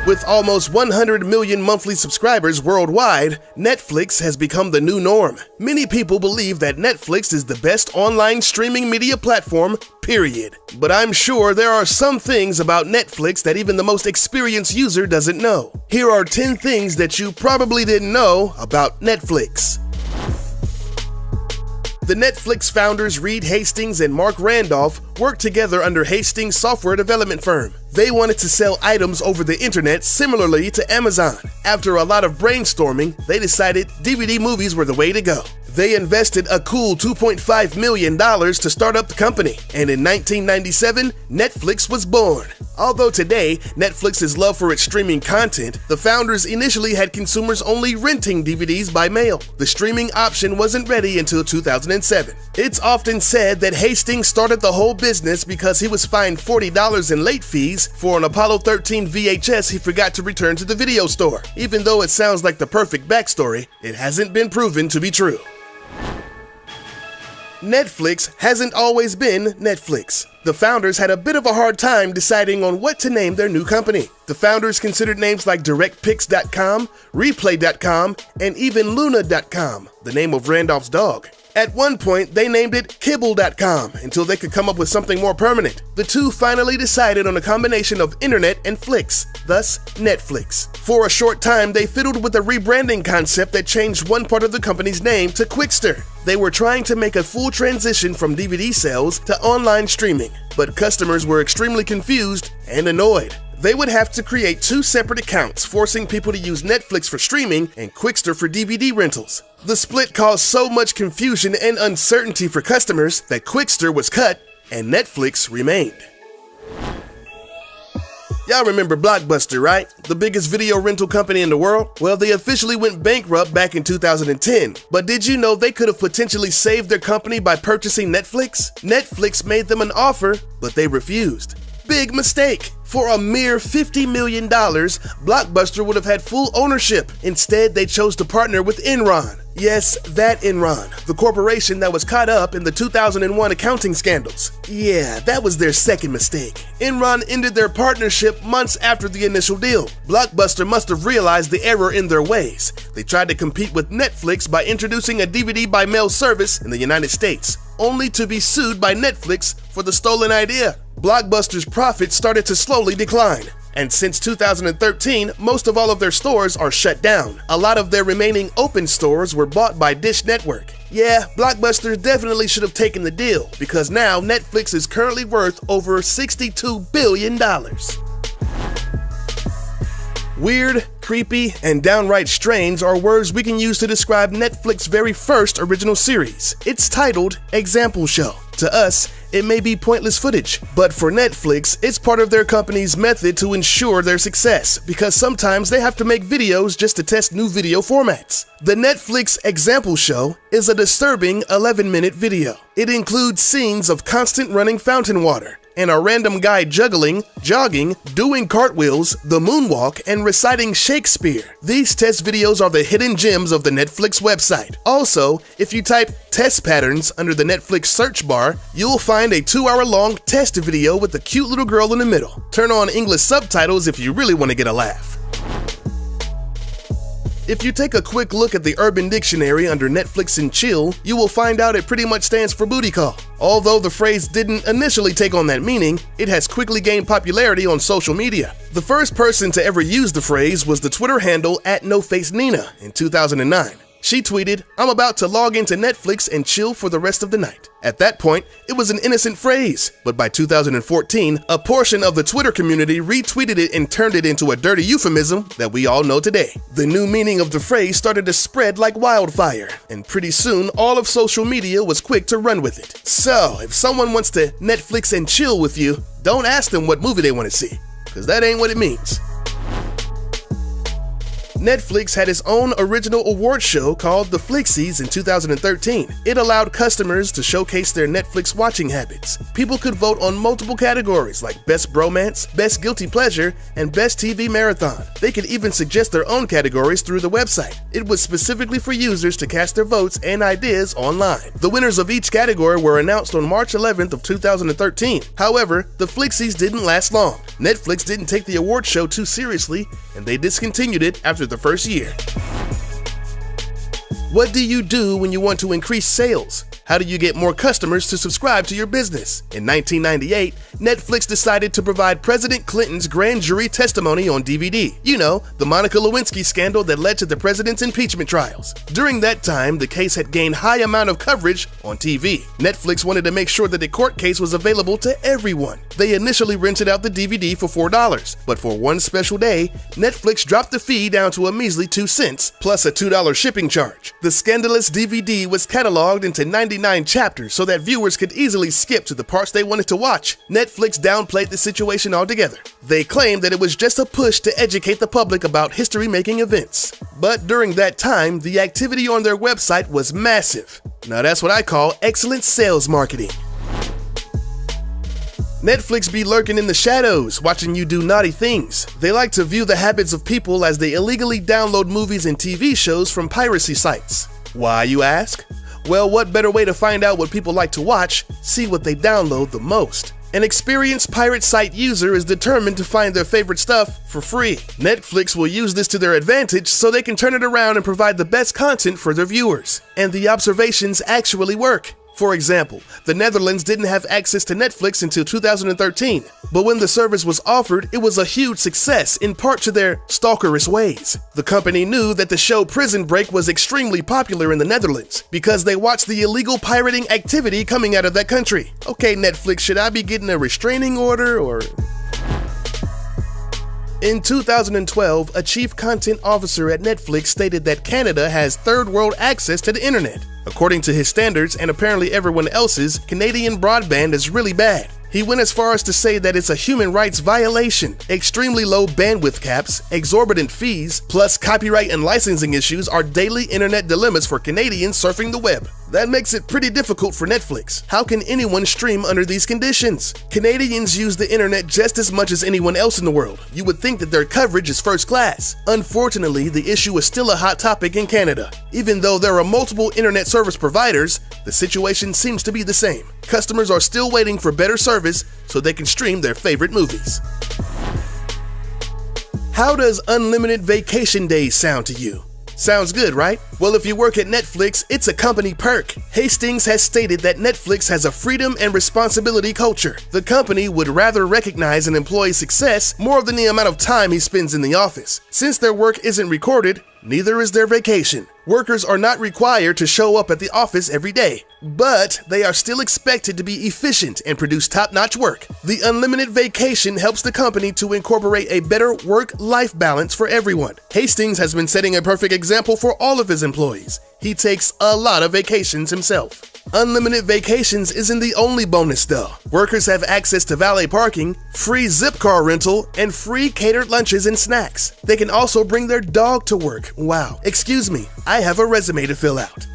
With almost 100 million monthly subscribers worldwide, Netflix has become the new norm. Many people believe that Netflix is the best online streaming media platform, period. But I'm sure there are some things about Netflix that even the most experienced user doesn't know. Here are 10 things that you probably didn't know about Netflix. The Netflix founders Reed Hastings and Mark Randolph worked together under Hastings' software development firm. They wanted to sell items over the internet similarly to Amazon. After a lot of brainstorming, they decided DVD movies were the way to go. They invested a cool $2.5 million to start up the company, and in 1997, Netflix was born. Although today, Netflix is loved for its streaming content, the founders initially had consumers only renting DVDs by mail. The streaming option wasn't ready until 2007. It's often said that Hastings started the whole business because he was fined $40 in late fees for an Apollo 13 VHS he forgot to return to the video store. Even though it sounds like the perfect backstory, it hasn't been proven to be true. Netflix hasn't always been Netflix. The founders had a bit of a hard time deciding on what to name their new company. The founders considered names like DirectPix.com, Replay.com, and even Luna.com, the name of Randolph's dog. At one point, they named it Kibble.com until they could come up with something more permanent. The two finally decided on a combination of internet and flicks, thus Netflix. For a short time, they fiddled with a rebranding concept that changed one part of the company's name to Quickster. They were trying to make a full transition from DVD sales to online streaming, but customers were extremely confused and annoyed. They would have to create two separate accounts, forcing people to use Netflix for streaming and Quickster for DVD rentals. The split caused so much confusion and uncertainty for customers that Quickster was cut and Netflix remained. Y'all remember Blockbuster, right? The biggest video rental company in the world? Well, they officially went bankrupt back in 2010. But did you know they could have potentially saved their company by purchasing Netflix? Netflix made them an offer, but they refused. Big mistake. For a mere $50 million, Blockbuster would have had full ownership. Instead, they chose to partner with Enron. Yes, that Enron, the corporation that was caught up in the 2001 accounting scandals. Yeah, that was their second mistake. Enron ended their partnership months after the initial deal. Blockbuster must have realized the error in their ways. They tried to compete with Netflix by introducing a DVD by mail service in the United States, only to be sued by Netflix for the stolen idea. Blockbuster's profits started to slowly decline. And since 2013, most of all of their stores are shut down. A lot of their remaining open stores were bought by Dish Network. Yeah, Blockbuster definitely should have taken the deal, because now Netflix is currently worth over $62 billion. Weird, creepy, and downright strange are words we can use to describe Netflix's very first original series. It's titled Example Show. To us, it may be pointless footage, but for Netflix, it's part of their company's method to ensure their success, because sometimes they have to make videos just to test new video formats. The Netflix Example Show is a disturbing 11-minute video. It includes scenes of constant running fountain water, and a random guy juggling, jogging, doing cartwheels, the moonwalk, and reciting Shakespeare. These test videos are the hidden gems of the Netflix website. Also, if you type test patterns under the Netflix search bar, you'll find a 2-hour-long test video with a cute little girl in the middle. Turn on English subtitles if you really want to get a laugh. If you take a quick look at the Urban Dictionary under Netflix and chill, you will find out it pretty much stands for booty call. Although the phrase didn't initially take on that meaning, it has quickly gained popularity on social media. The first person to ever use the phrase was the Twitter handle @NoFaceNina in 2009. She tweeted, "I'm about to log into Netflix and chill for the rest of the night." At that point, it was an innocent phrase, but by 2014, a portion of the Twitter community retweeted it and turned it into a dirty euphemism that we all know today. The new meaning of the phrase started to spread like wildfire, and pretty soon, all of social media was quick to run with it. So, if someone wants to Netflix and chill with you, don't ask them what movie they want to see, because that ain't what it means. Netflix had its own original award show called the Flixies in 2013. It allowed customers to showcase their Netflix watching habits. People could vote on multiple categories like Best Bromance, Best Guilty Pleasure, and Best TV Marathon. They could even suggest their own categories through the website. It was specifically for users to cast their votes and ideas online. The winners of each category were announced on March 11th of 2013. However, the Flixies didn't last long. Netflix didn't take the award show too seriously, and they discontinued it after the first year. What do you do when you want to increase sales? How do you get more customers to subscribe to your business? In 1998, Netflix decided to provide President Clinton's grand jury testimony on DVD. You know, the Monica Lewinsky scandal that led to the president's impeachment trials. During that time, the case had gained high amount of coverage on TV. Netflix wanted to make sure that the court case was available to everyone. They initially rented out the DVD for $4, but for one special day, Netflix dropped the fee down to a measly 2 cents, plus a $2 shipping charge. The scandalous DVD was cataloged into 99 chapters so that viewers could easily skip to the parts they wanted to watch. Netflix downplayed the situation altogether. They claimed that it was just a push to educate the public about history-making events. But during that time, the activity on their website was massive. Now that's what I call excellent sales marketing. Netflix be lurking in the shadows, watching you do naughty things. They like to view the habits of people as they illegally download movies and TV shows from piracy sites. Why, you ask? Well, what better way to find out what people like to watch? See what they download the most. An experienced pirate site user is determined to find their favorite stuff for free. Netflix will use this to their advantage so they can turn it around and provide the best content for their viewers. And the observations actually work. For example, the Netherlands didn't have access to Netflix until 2013, but when the service was offered, it was a huge success in part to their stalkerish ways. The company knew that the show Prison Break was extremely popular in the Netherlands because they watched the illegal pirating activity coming out of that country. Okay, Netflix, should I be getting a restraining order or... In 2012, a chief content officer at Netflix stated that Canada has third world access to the internet. According to his standards and apparently everyone else's, Canadian broadband is really bad. He went as far as to say that it's a human rights violation. Extremely low bandwidth caps, exorbitant fees, plus copyright and licensing issues are daily internet dilemmas for Canadians surfing the web. That makes it pretty difficult for Netflix. How can anyone stream under these conditions? Canadians use the internet just as much as anyone else in the world. You would think that their coverage is first class. Unfortunately, the issue is still a hot topic in Canada. Even though there are multiple internet service providers, the situation seems to be the same. Customers are still waiting for better service so they can stream their favorite movies. How does unlimited vacation days sound to you? Sounds good, right? Well, if you work at Netflix, it's a company perk. Hastings has stated that Netflix has a freedom and responsibility culture. The company would rather recognize an employee's success more than the amount of time he spends in the office. Since their work isn't recorded, neither is their vacation. Workers are not required to show up at the office every day, but they are still expected to be efficient and produce top-notch work. The unlimited vacation helps the company to incorporate a better work-life balance for everyone. Hastings has been setting a perfect example for all of his employees. He takes a lot of vacations himself. Unlimited vacations isn't the only bonus though. Workers have access to valet parking, free zip car rental, and free catered lunches and snacks. They can also bring their dog to work. Wow. Excuse me, I have a resume to fill out.